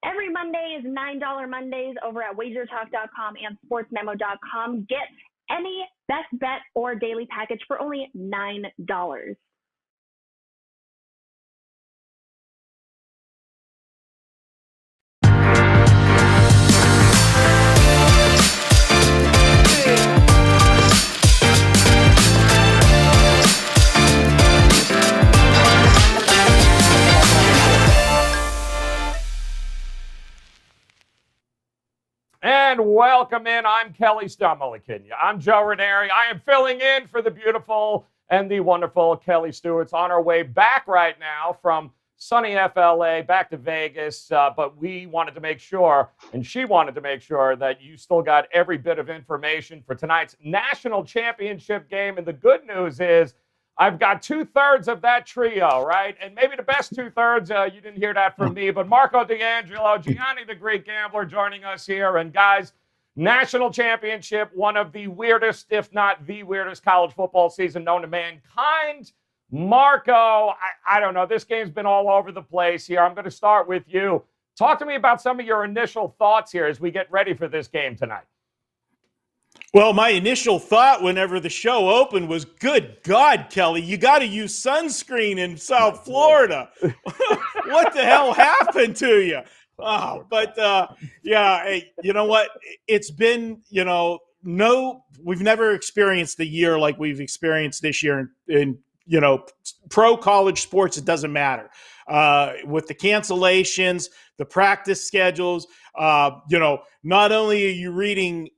Every Monday is $9 Mondays over at WagerTalk.com and SportsMemo.com. Get any best bet or daily package for only $9. And welcome in. I'm Kelly Stumolikin. I'm Joe Raineri. I am filling in for the beautiful and the wonderful Kelly Stewart's on our way back right now from sunny FLA back to Vegas. But we wanted to make sure, and she wanted to make sure, that you still got every bit of information for tonight's national championship game. And the good news is I've got 2/3 of that trio, right? And maybe the best 2/3, you didn't hear that from me, but Marco D'Angelo, Gianni the Greek gambler joining us here. And guys, national championship, one of the weirdest, if not the weirdest college football season known to mankind. Marco, I don't know. This game's been all over the place here. I'm going to start with you. Talk to me about some of your initial thoughts here as we get ready for this game tonight. Well, my initial thought whenever the show opened was, good God, Kelly, you got to use sunscreen in South Florida. What the hell happened to you? Oh, but yeah, hey, you know what? It's been, we've never experienced a year like we've experienced this year in pro college sports. It doesn't matter. With the cancellations, the practice schedules, not only are you reading,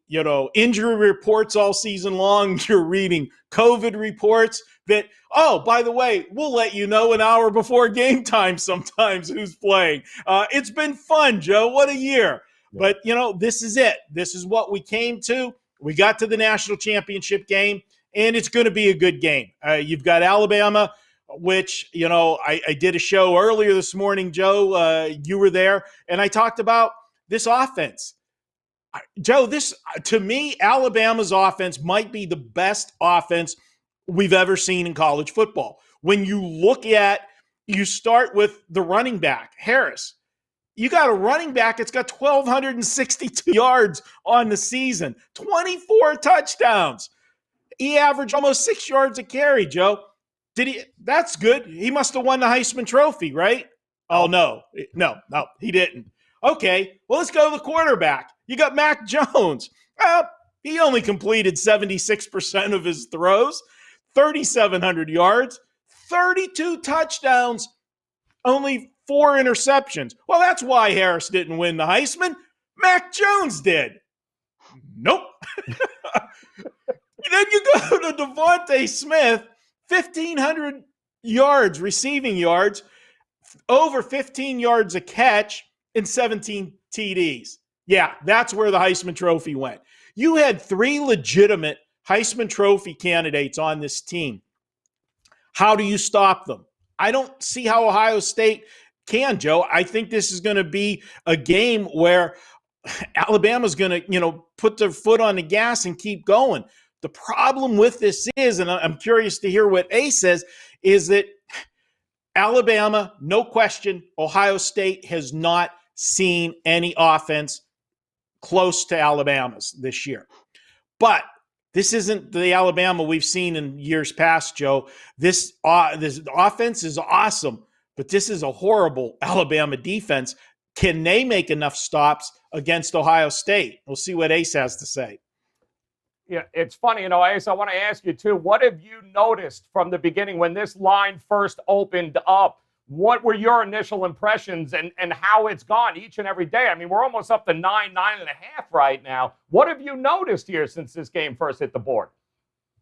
injury reports all season long, you're reading COVID reports that, oh, by the way, we'll let you know an hour before game time sometimes who's playing. It's been fun, Joe. What a year. Yeah. But, this is it. This is what we came to. We got to the national championship game, and it's going to be a good game. You've got Alabama, which, I did a show earlier this morning, Joe. You were there, and I talked about this offense. Joe, to me, Alabama's offense might be the best offense we've ever seen in college football. When you start with the running back, Harris. You got a running back that's got 1,262 yards on the season, 24 touchdowns. He averaged almost 6 yards a carry, Joe. That's good. He must have won the Heisman Trophy, right? Oh, no, he didn't. Okay, well, let's go to the quarterback. You got Mac Jones. Well, he only completed 76% of his throws, 3,700 yards, 32 touchdowns, only 4 interceptions. Well, that's why Harris didn't win the Heisman. Mac Jones did. Nope. Then you go to Devontae Smith, 1,500 yards, receiving yards, over 15 yards a catch, and 17 TDs. Yeah, that's where the Heisman Trophy went. You had 3 legitimate Heisman Trophy candidates on this team. How do you stop them? I don't see how Ohio State can, Joe. I think this is going to be a game where Alabama's going to, put their foot on the gas and keep going. The problem with this is, and I'm curious to hear what A says, is that Alabama, no question, Ohio State has not seen any offense close to Alabama's this year. But this isn't the Alabama we've seen in years past, Joe. This offense is awesome, but this is a horrible Alabama defense. Can they make enough stops against Ohio State? We'll see what Ace has to say. Yeah, it's funny, Ace, I want to ask you, too, what have you noticed from the beginning when this line first opened up? What were your initial impressions and how it's gone each and every day? I mean, we're almost up to 9.5 right now. What have you noticed here since this game first hit the board?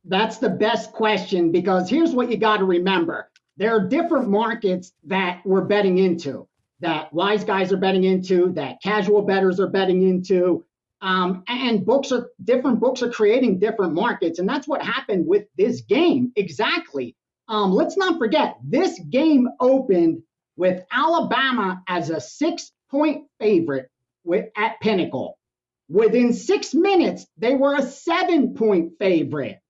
That's the best question, because here's what you got to remember. There are different markets that we're betting into, that wise guys are betting into, that casual bettors are betting into, and different books are creating different markets. And that's what happened with this game. Exactly. Let's not forget, this game opened with Alabama as a 6-point favorite at Pinnacle. Within 6 minutes, they were a 7-point favorite.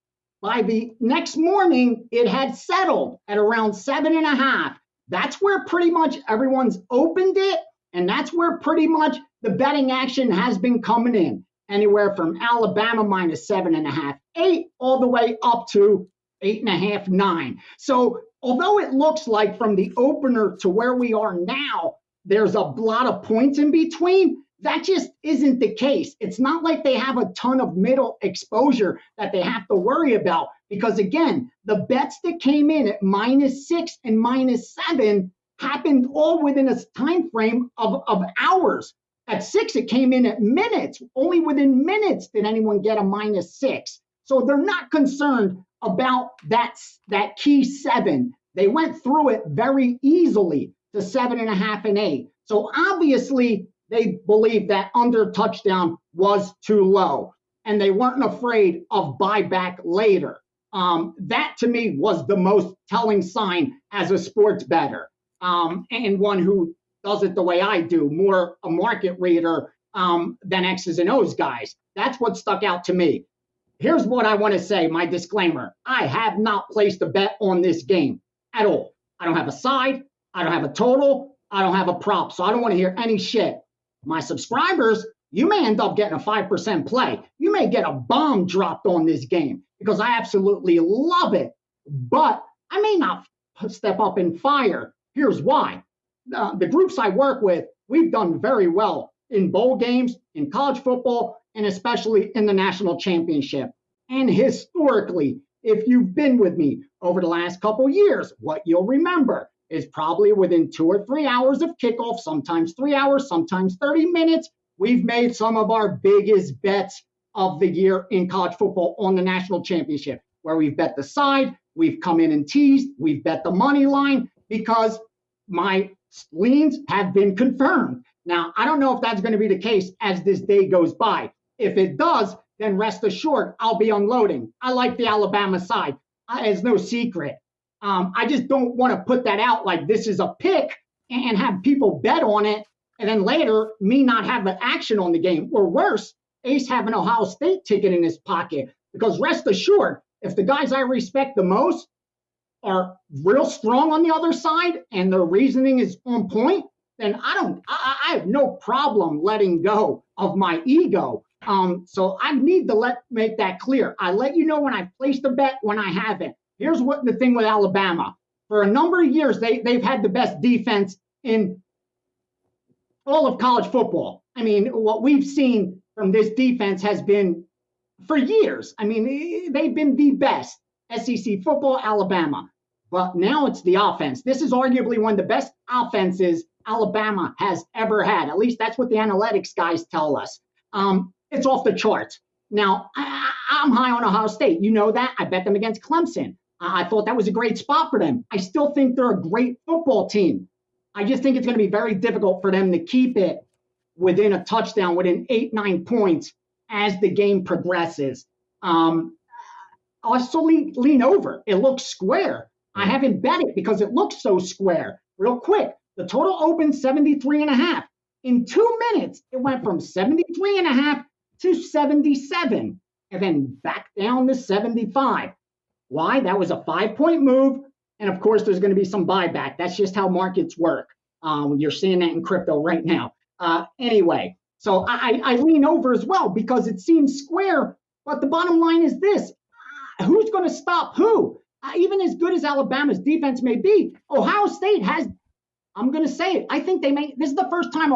By the next morning, it had settled at around 7.5. That's where pretty much everyone's opened it. And that's where pretty much the betting action has been coming in. Anywhere from Alabama -7.5, 8, all the way up to 8.5, 9. So although it looks like from the opener to where we are now, there's a lot of points in between, that just isn't the case. It's not like they have a ton of middle exposure that they have to worry about. Because again, the bets that came in at -6 and -7 happened all within a time frame of hours. At 6, it came in at minutes. Only within minutes did anyone get a -6. So they're not concerned about that key 7. They went through it very easily to 7.5 and 8. So obviously they believed that under touchdown was too low, and they weren't afraid of buyback later. That to me was the most telling sign as a sports bettor, and one who does it the way I do, more a market reader than X's and O's guys. That's what stuck out to me. Here's what I want to say, my disclaimer. I have not placed a bet on this game at all. I don't have a side. I don't have a total. I don't have a prop. So I don't want to hear any shit. My subscribers, you may end up getting a 5% play. You may get a bomb dropped on this game because I absolutely love it. But I may not step up and fire. Here's why. The groups I work with, we've done very well in bowl games, in college football, and especially in the national championship. And historically, if you've been with me over the last couple years, what you'll remember is probably within 2 or 3 hours of kickoff, sometimes 3 hours, sometimes 30 minutes, we've made some of our biggest bets of the year in college football on the national championship, where we've bet the side, we've come in and teased, we've bet the money line, because my leans have been confirmed. Now, I don't know if that's going to be the case as this day goes by. If it does, then rest assured, I'll be unloading. I like the Alabama side. It's no secret. I just don't want to put that out like this is a pick and have people bet on it, and then later me not have an action on the game. Or worse, Ace have an Ohio State ticket in his pocket. Because rest assured, if the guys I respect the most are real strong on the other side and their reasoning is on point, then I have no problem letting go of my ego. So I need to make that clear. I let you know when I placed a bet, when I haven't. Here's what the thing with Alabama. For a number of years, they've had the best defense in all of college football. I mean, what we've seen from this defense has been for years. I mean, they've been the best. SEC football, Alabama. But now it's the offense. This is arguably one of the best offenses Alabama has ever had. At least that's what the analytics guys tell us. It's off the charts. Now, I'm high on Ohio State. You know that. I bet them against Clemson. I thought that was a great spot for them. I still think they're a great football team. I just think it's going to be very difficult for them to keep it within a touchdown, within 8-9 points as the game progresses. I'll also lean over. It looks square. I haven't bet it because it looks so square. Real quick, the total opened 73.5. In 2 minutes, it went from 73.5 to 77, and then back down to 75. Why? That was a 5-point move. And of course, there's going to be some buyback. That's just how markets work. You're seeing that in crypto right now. Anyway, so I lean over as well because it seems square. But the bottom line is this. Who's going to stop who? Even as good as Alabama's defense may be, Ohio State has, I'm going to say it, I think this is the first time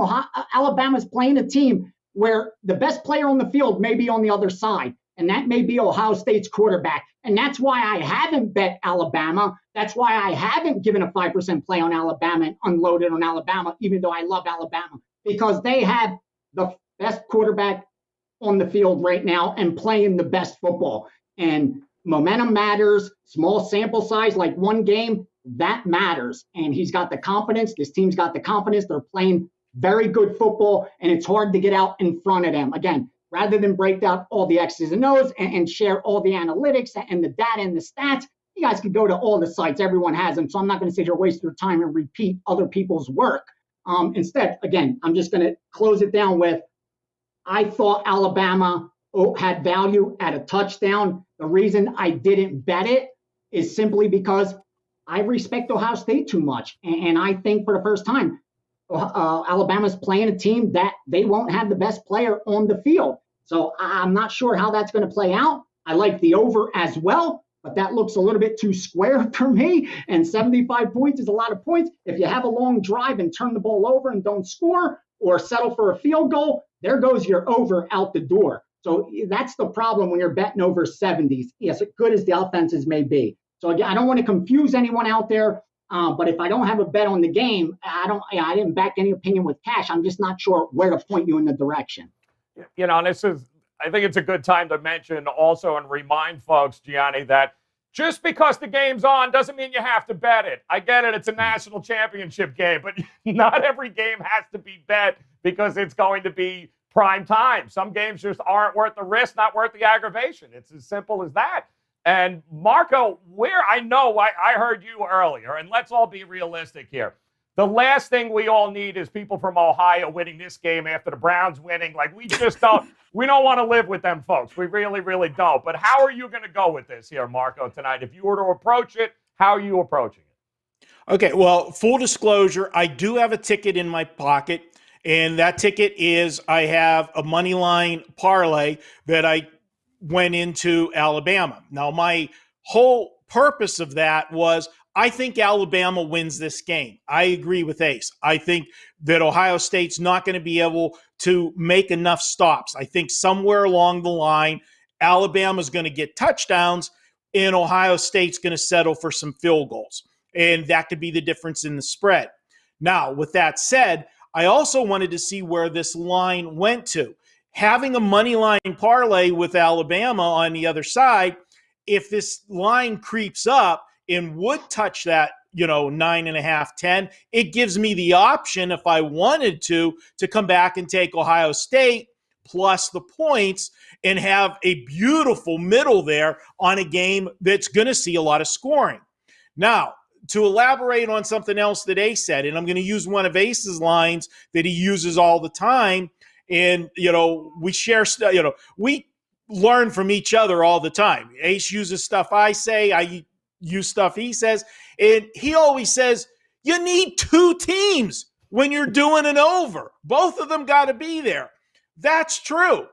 Alabama's playing a team where the best player on the field may be on the other side, and that may be Ohio State's quarterback. And that's why I haven't bet Alabama. That's why I haven't given a 5% play on Alabama and unloaded on Alabama, even though I love Alabama, because they have the best quarterback on the field right now and playing the best football. And momentum matters. Small sample size, like one game, that matters. And he's got the confidence. This team's got the confidence. They're playing very good football, and it's hard to get out in front of them. Again, rather than break down all the X's and O's and share all the analytics and the data and the stats, you guys can go to all the sites. Everyone has them. So I'm not going to sit here, waste your time and repeat other people's work. Instead, again, I'm just going to close it down with, I thought Alabama had value at a touchdown. The reason I didn't bet it is simply because I respect Ohio State too much. And I think for the first time, Alabama's playing a team that they won't have the best player on the field. So I'm not sure how that's going to play out. I like the over as well, but that looks a little bit too square for me. And 75 points is a lot of points. If you have a long drive and turn the ball over and don't score or settle for a field goal, there goes your over out the door. So that's the problem when you're betting over 70s, as good as the offenses may be. So again, I don't want to confuse anyone out there. But if I don't have a bet on the game, I didn't back any opinion with cash. I'm just not sure where to point you in the direction. You know, and I think it's a good time to mention also and remind folks, Gianni, that just because the game's on doesn't mean you have to bet it. I get it. It's a national championship game, but not every game has to be bet because it's going to be prime time. Some games just aren't worth the risk, not worth the aggravation. It's as simple as that. And Marco, I heard you earlier, and let's all be realistic here. The last thing we all need is people from Ohio winning this game after the Browns winning. Like, we just don't want to live with them folks. We really, really don't. But how are you going to go with this here, Marco, tonight? If you were to approach it, how are you approaching it? Okay, well, full disclosure, I do have a ticket in my pocket, and that ticket is I have a money line parlay that I went into Alabama. Now, my whole purpose of that was I think Alabama wins this game. I agree with Ace. I think that Ohio State's not going to be able to make enough stops. I think somewhere along the line, Alabama's going to get touchdowns and Ohio State's going to settle for some field goals. And that could be the difference in the spread. Now, with that said, I also wanted to see where this line went to. Having a money line parlay with Alabama on the other side, if this line creeps up and would touch that, 9.5, 10, it gives me the option, if I wanted to come back and take Ohio State plus the points and have a beautiful middle there on a game that's going to see a lot of scoring. Now, to elaborate on something else that Ace said, and I'm going to use one of Ace's lines that he uses all the time. And, we share stuff, we learn from each other all the time. Ace uses stuff I say, I use stuff he says. And he always says, you need two teams when you're doing an over. Both of them got to be there. That's true.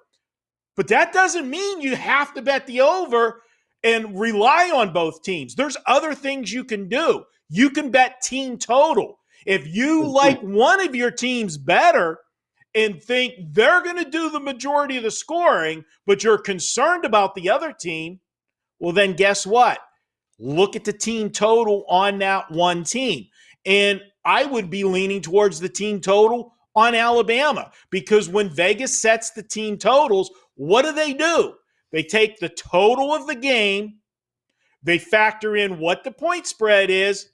But that doesn't mean you have to bet the over and rely on both teams. There's other things you can do. You can bet team total. If you like one of your teams better and think they're going to do the majority of the scoring, but you're concerned about the other team, well, then guess what? Look at the team total on that one team. And I would be leaning towards the team total on Alabama because when Vegas sets the team totals, what do? They take the total of the game, they factor in what the point spread is,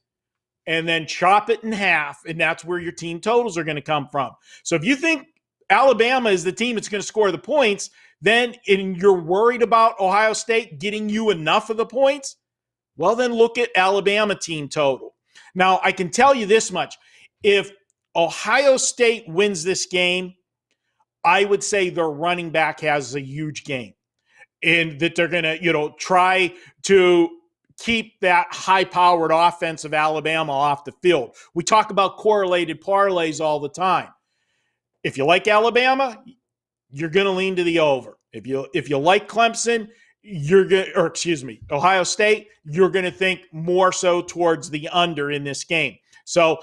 and then chop it in half, and that's where your team totals are going to come from. So if you think Alabama is the team that's going to score the points, then and you're worried about Ohio State getting you enough of the points, well, then look at Alabama team total. Now, I can tell you this much. If Ohio State wins this game, I would say their running back has a huge game and that they're going to, try to keep that high-powered offense of Alabama off the field. We talk about correlated parlays all the time. If you like Alabama, you're going to lean to the over. If you like Clemson, Ohio State, you're going to think more so towards the under in this game. So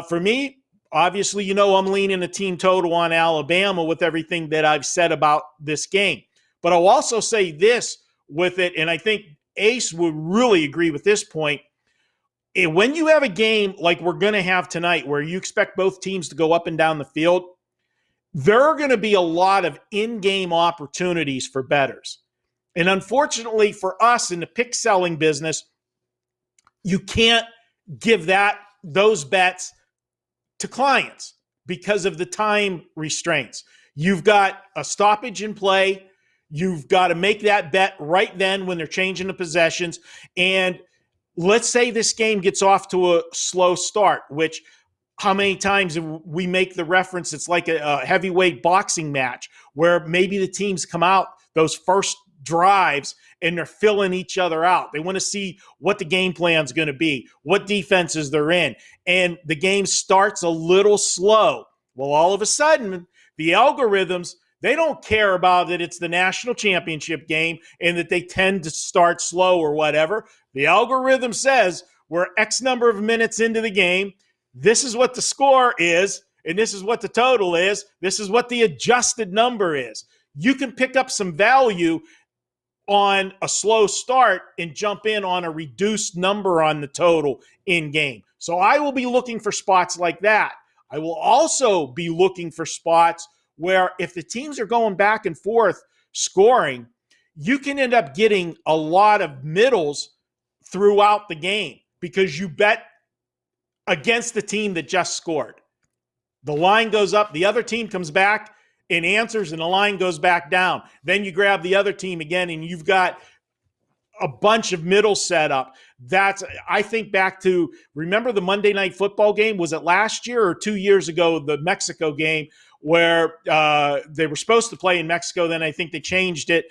for me, obviously, I'm leaning a team total on Alabama with everything that I've said about this game. But I'll also say this with it, and I think Ace would really agree with this point. When you have a game like we're going to have tonight where you expect both teams to go up and down the field, there are going to be a lot of in-game opportunities for bettors. And unfortunately for us in the pick selling business, you can't give those bets to clients because of the time restraints. You've got a stoppage in play. You've got to make that bet right then when they're changing the possessions. And let's say this game gets off to a slow start, which how many times we make the reference, it's like a heavyweight boxing match where maybe the teams come out those first drives and they're filling each other out. They want to see what the game plan's going to be, what defenses they're in. And the game starts a little slow. Well, all of a sudden, the algorithms, they don't care about that it's the national championship game and that they tend to start slow or whatever. The algorithm says we're X number of minutes into the game. This is what the score is, and this is what the total is. This is what the adjusted number is. You can pick up some value on a slow start and jump in on a reduced number on the total in game. So I will be looking for spots like that. I will also be looking for spots where if the teams are going back and forth scoring, you can end up getting a lot of middles throughout the game because you bet against the team that just scored. The line goes up, the other team comes back and answers, and the line goes back down. Then you grab the other team again, and you've got a bunch of middles set up. That's, I think back to, remember the Monday Night Football game? Was it last year or 2 years ago, the Mexico game, where they were supposed to play in Mexico, then I think they changed it.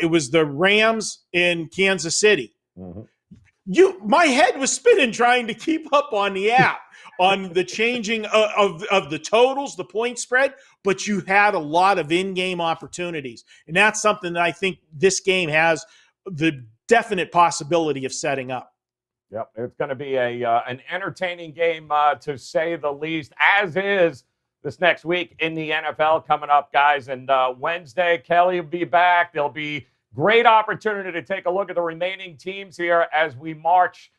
It was the Rams in Kansas City. Mm-hmm. My head was spinning trying to keep up on the app on the changing of the totals, the point spread, but you had a lot of in-game opportunities. And that's something that I think this game has the definite possibility of setting up. Yep, it's going to be an entertaining game, to say the least, as is this next week in the NFL coming up, guys. And Wednesday, Kelly will be back. There'll be great opportunity to take a look at the remaining teams here as we march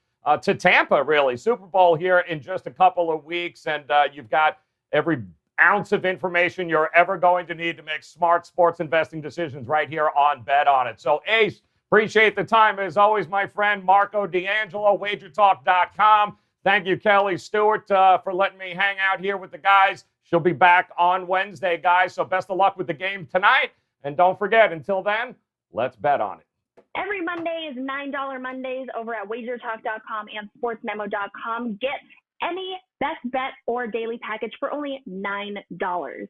to Tampa, really. Super Bowl here in just a couple of weeks, and you've got every ounce of information you're ever going to need to make smart sports investing decisions right here on Bet On It. So, Ace, appreciate the time. As always, my friend Marco D'Angelo, WagerTalk.com. Thank you, Kelly Stewart, for letting me hang out here with the guys. She'll be back on Wednesday, guys, so best of luck with the game tonight. And don't forget, until then, let's bet on it. Every Monday is $9 Mondays over at WagerTalk.com and SportsMemo.com. Get any best bet or daily package for only $9.